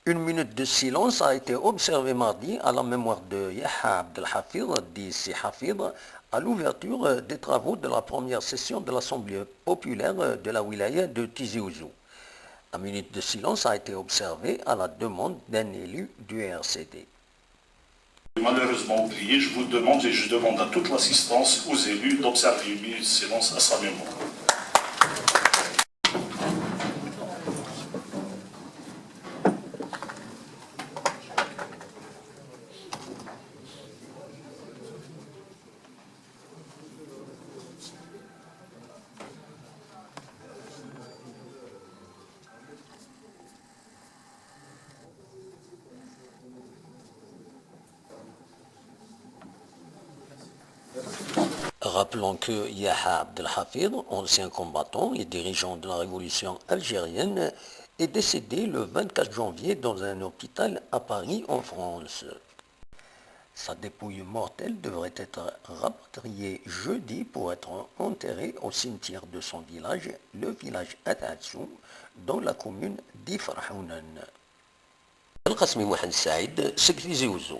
Une minute de silence a été observée mardi à la mémoire de Yahya Abdelhafid, dit Si Hafid, à l'ouverture des travaux de la première session de l'Assemblée populaire de la wilaya de Tizi Ouzou. La minute de silence a été observée à la demande d'un élu du RCD. Malheureusement oublié, je vous demande et je demande à toute l'assistance, aux élus, d'observer une minute de silence à sa mémoire. Rappelons que Yahya Abdelhafid, ancien combattant et dirigeant de la révolution algérienne, est décédé le 24 janvier dans un hôpital à Paris, en France. Sa dépouille mortelle devrait être rapatriée jeudi pour être enterrée au cimetière de son village, le village Atatsou, dans la commune d'Ifrahounen. القسمي محمد سعيد سكتي زوزو